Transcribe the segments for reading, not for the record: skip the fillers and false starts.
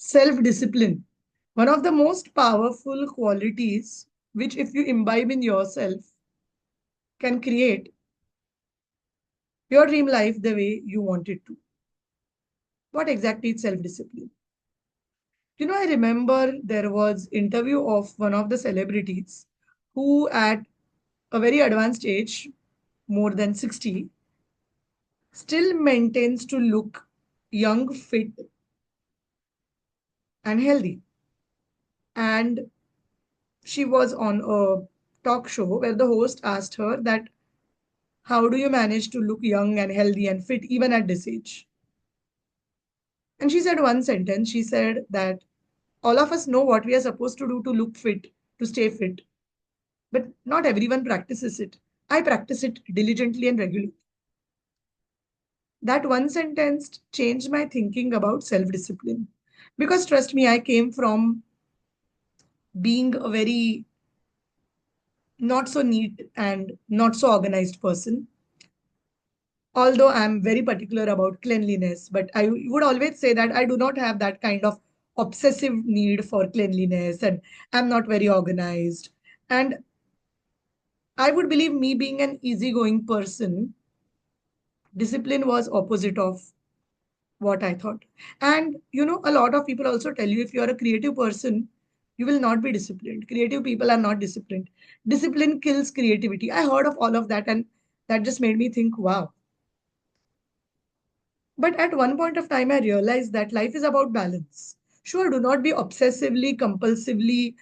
Self-discipline, one of the most powerful qualities which, if you imbibe in yourself, can create your dream life the way you want it to. What exactly is self-discipline? I remember there was interview of one of the celebrities who at a very advanced age, more than 60, still maintains to look young, fit, and healthy. And she was on a talk show where the host asked her that, how do you manage to look young and healthy and fit even at this age? And she said one sentence. She said that all of us know what we are supposed to do to look fit, to stay fit, but not everyone practices it. I practice it diligently and regularly. That one sentence changed my thinking about self discipline. Because trust me, I came from being a very not so neat and not so organized person. Although I'm very particular about cleanliness, but I would always say that I do not have that kind of obsessive need for cleanliness and I'm not very organized. And I would believe me being an easygoing person, discipline was opposite of what I thought. And a lot of people also tell you if you are a creative person, you will not be disciplined. Creative people are not disciplined. Discipline kills creativity. I heard of all of that and that just made me think, wow. But at one point of time, I realized that life is about balance. Sure, do not be obsessively, compulsively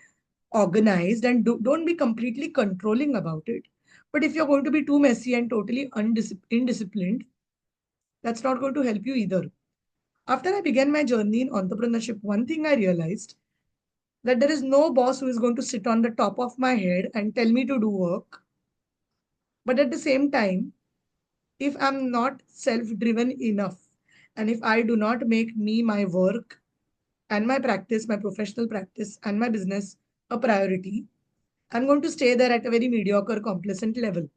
organized and don't be completely controlling about it. But if you're going to be too messy and totally indisciplined, that's not going to help you either. After I began my journey in entrepreneurship, one thing I realized that there is no boss who is going to sit on the top of my head and tell me to do work. But at the same time, if I'm not self driven enough and if I do not make me, my work, and my practice, my professional practice, and my business a priority, I'm going to stay there at a very mediocre, complacent level,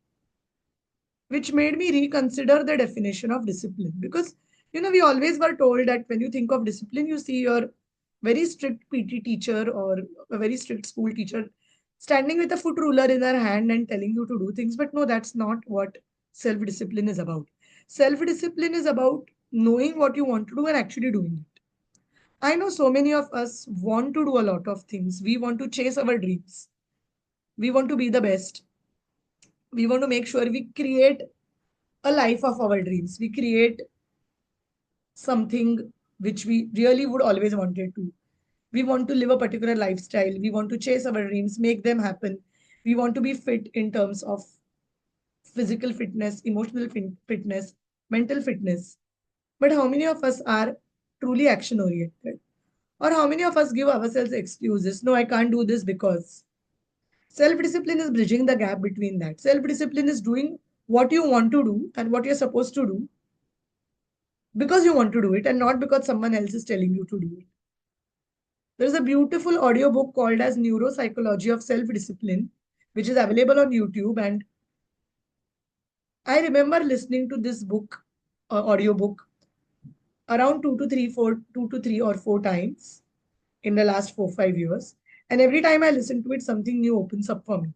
which made me reconsider the definition of discipline. Because, we always were told that when you think of discipline, you see your very strict PT teacher or a very strict school teacher standing with a foot ruler in her hand and telling you to do things. But no, that's not what self discipline is about. Self discipline is about knowing what you want to do and actually doing it. I know so many of us want to do a lot of things. We want to chase our dreams. We want to be the best. We want to make sure we create a life of our dreams. We create something which we really would always wanted to. We want to live a particular lifestyle. We want to chase our dreams, make them happen. We want to be fit in terms of physical fitness, emotional fitness, mental fitness. But how many of us are truly action oriented? Or how many of us give ourselves excuses? No, I can't do this because. Self discipline is bridging the gap between that. Self discipline is doing what you want to do and what you're supposed to do because you want to do it and not because someone else is telling you to do it. There's a beautiful audiobook called as Neuropsychology of Self Discipline, which is available on YouTube. And I remember listening to this book, audiobook, around two to three or four times in the last 4, 5 years. And every time I listen to it, something new opens up for me.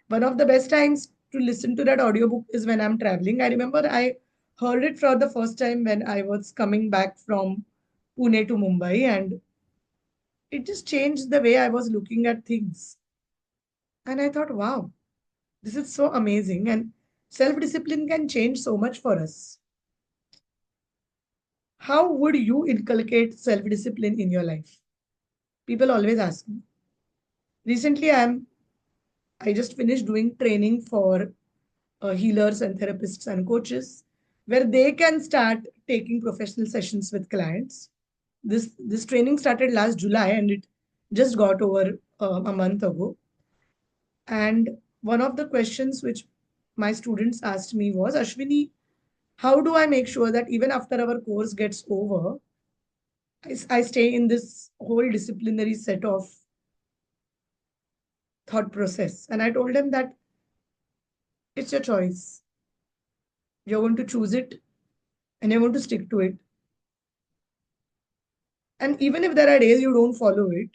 One of the best times to listen to that audiobook is when I'm traveling. I remember I heard it for the first time when I was coming back from Pune to Mumbai, and it just changed the way I was looking at things. And I thought, wow, this is so amazing. And self discipline can change so much for us. How would you inculcate self discipline in your life? People always ask me. Recently, I just finished doing training for healers and therapists and coaches, where they can start taking professional sessions with clients. This training started last July and it just got over a month ago. And one of the questions which my students asked me was, Ashwini, how do I make sure that even after our course gets over, I stay in this whole disciplinary set of thought process? And I told them that it's your choice. You're going to choose it and you're going to stick to it. And even if there are days you don't follow it,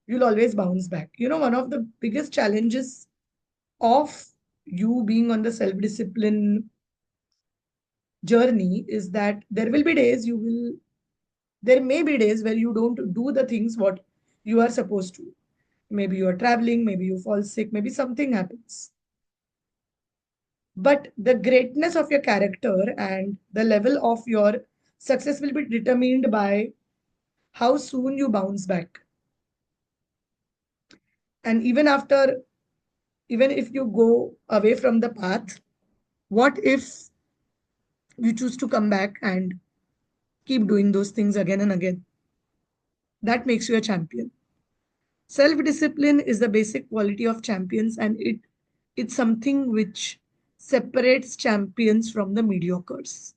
you'll always bounce back. You know, one of the biggest challenges of you being on the self discipline journey is that there may be days where you don't do the things what you are supposed to. Maybe you are traveling, maybe you fall sick, maybe something happens. But the greatness of your character and the level of your success will be determined by how soon you bounce back. And even if you go away from the path, what if you choose to come back and keep doing those things again and again? That makes you a champion. Self discipline is the basic quality of champions, and it's something which separates champions from the mediocres.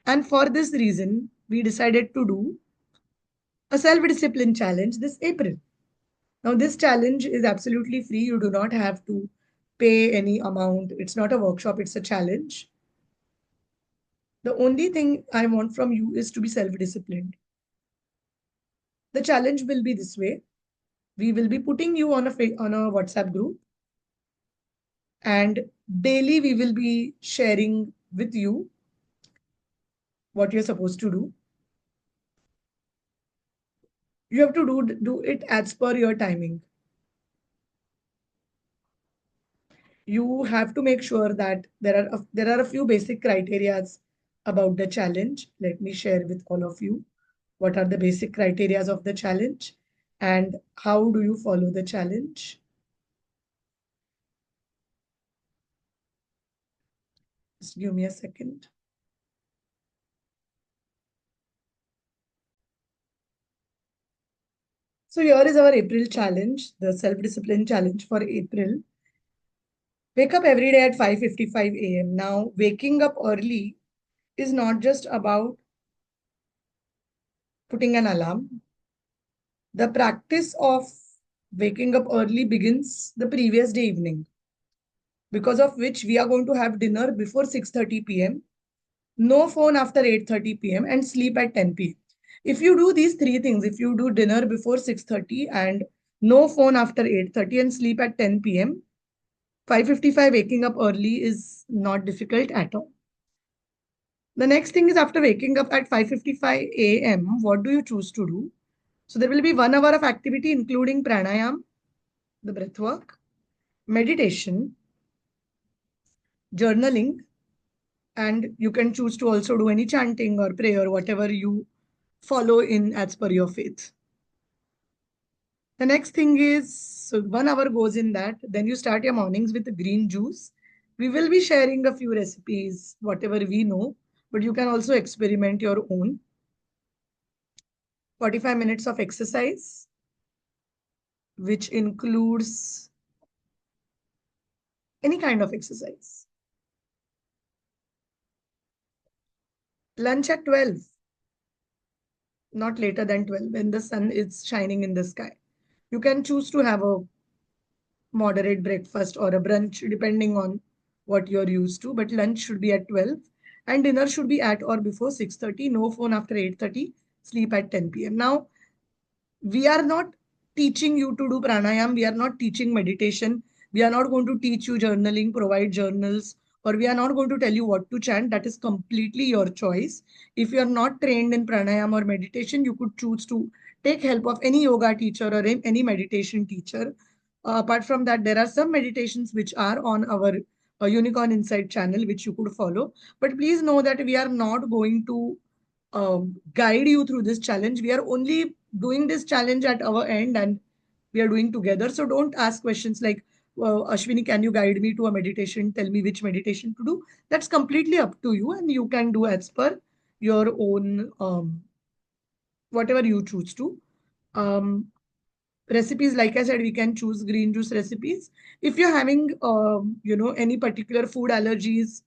And for this reason, we decided to do a self discipline challenge this April. Now, this challenge is absolutely free. You do not have to pay any amount. It's not a workshop, it's a challenge. The only thing I want from you is to be self disciplined. The challenge will be this way: we will be putting you on a WhatsApp group, and daily we will be sharing with you what you're supposed to do. You have to do it as per your timing. You have to make sure that there are a few basic criterias about the challenge. Let me share with all of you what are the basic criterias of the challenge and how do you follow the challenge. Just give me a second. So here is our April challenge, the self-discipline challenge for April. Wake up every day at 5:55 a.m. Now, waking up early is not just about putting an alarm. The practice of waking up early begins the previous day evening, because of which we are going to have dinner before 6:30 p.m., no phone after 8:30 p.m., and sleep at 10 p.m. If you do these three things, if you do dinner before 6:30 and no phone after 8:30 and sleep at 10 p.m., 5:55 waking up early is not difficult at all. The next thing is, after waking up at 5:55 a.m., what do you choose to do? So there will be 1 hour of activity including pranayam, the breath work, meditation, journaling, and you can choose to also do any chanting or prayer, whatever you follow in as per your faith. The next thing is, so 1 hour goes in that. Then you start your mornings with green juice. We will be sharing a few recipes, whatever we know, but you can also experiment your own. 45 minutes of exercise, which includes any kind of exercise. Lunch at 12, not later than 12 when the sun is shining in the sky. You can choose to have a moderate breakfast or a brunch depending on what you're used to, but lunch should be at 12 and dinner should be at or before 6:30. No phone after 8:30, sleep at 10 p.m. Now, we are not teaching you to do pranayam, we are not teaching meditation, we are not going to teach you journaling, provide journals, or we are not going to tell you what to chant. That is completely your choice. If you are not trained in pranayam or meditation, you could choose to take help of any yoga teacher or any meditation teacher. Apart from that, there are some meditations which are on our Unicorn Insight channel which you could follow. But please know that we are not going to guide you through this challenge. We are only doing this challenge at our end and we are doing together. So don't ask questions like, Ashwini, can you guide me to a meditation? Tell me which meditation to do. That's completely up to you and you can do as per your own, whatever you choose to. Um, Recipes, like I said, we can choose green juice recipes. If you're having, any particular food allergies,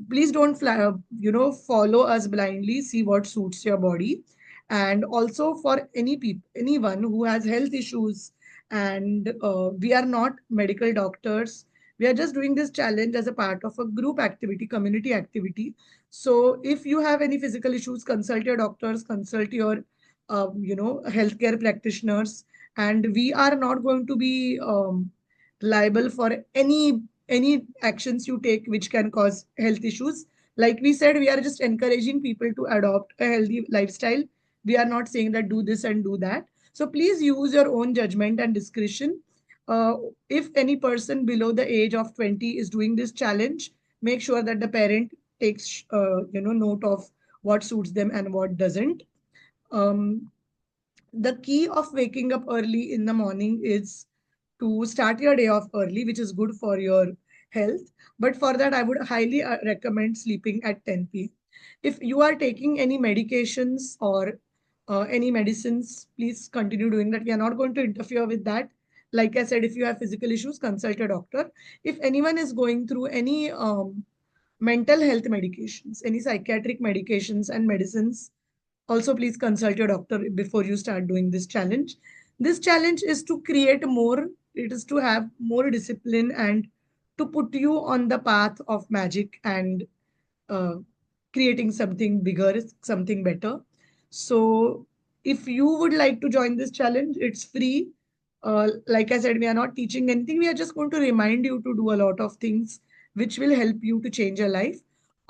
please don't follow us blindly. See what suits your body. And also for anyone who has health issues, and we are not medical doctors, we are just doing this challenge as a part of a group activity, community activity. So if you have any physical issues, consult your doctors, consult your healthcare practitioners, and we are not going to be liable for any actions you take which can cause health issues. Like we said, we are just encouraging people to adopt a healthy lifestyle. We are not saying that do this and do that. So please use your own judgment and discretion. uh, if any person below the age of 20 is doing this challenge, make sure that the parent takes note of what suits them and what doesn't. um, the key of waking up early in the morning is to start your day off early, which is good for your health. But for that, I would highly recommend sleeping at 10 p.m. If you are taking any medications or any medicines, please continue doing that. We are not going to interfere with that. Like I said, if you have physical issues, consult a doctor. If anyone is going through any mental health medications, any psychiatric medications and medicines, also please consult your doctor before you start doing this challenge. This challenge is to create more, it is to have more discipline and to put you on the path of magic and uh, creating something bigger, something better. So, if you would like to join this challenge, it's free. Like I said, we are not teaching anything. We are just going to remind you to do a lot of things which will help you to change your life.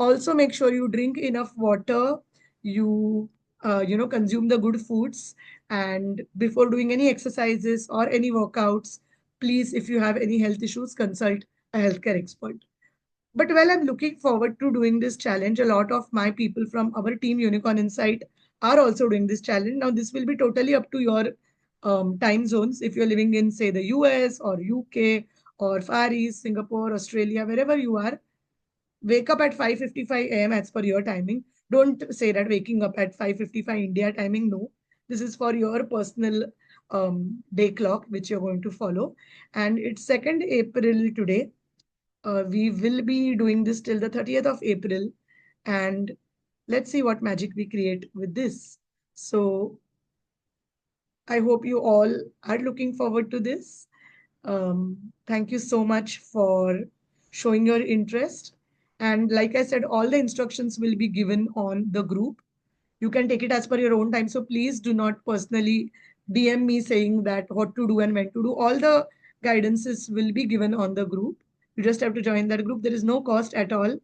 Also, make sure you drink enough water. You consume the good foods, and before doing any exercises or any workouts, please, if you have any health issues, consult a healthcare expert. But while I'm looking forward to doing this challenge, a lot of my people from our team Unicorn Insight are also doing this challenge. Now, this will be totally up to your time zones. If you're living in, say, the US or UK or Far East, Singapore, Australia, wherever you are, wake up at 5:55 a.m. as per your timing. Don't say that waking up at 5:55 India timing. No, this is for your personal day clock, which you're going to follow. And it's 2nd April today. We will be doing this till the 30th of April, and let's see what magic we create with this. So I hope you all are looking forward to this. Thank you so much for showing your interest. And like I said, all the instructions will be given on the group. You can take it as per your own time. So please do not personally DM me saying that what to do and when to do. All the guidances will be given on the group. You just have to join that group. There is no cost at all.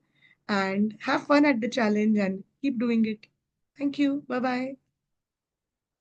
And have fun at the challenge and keep doing it. Thank you. Bye bye.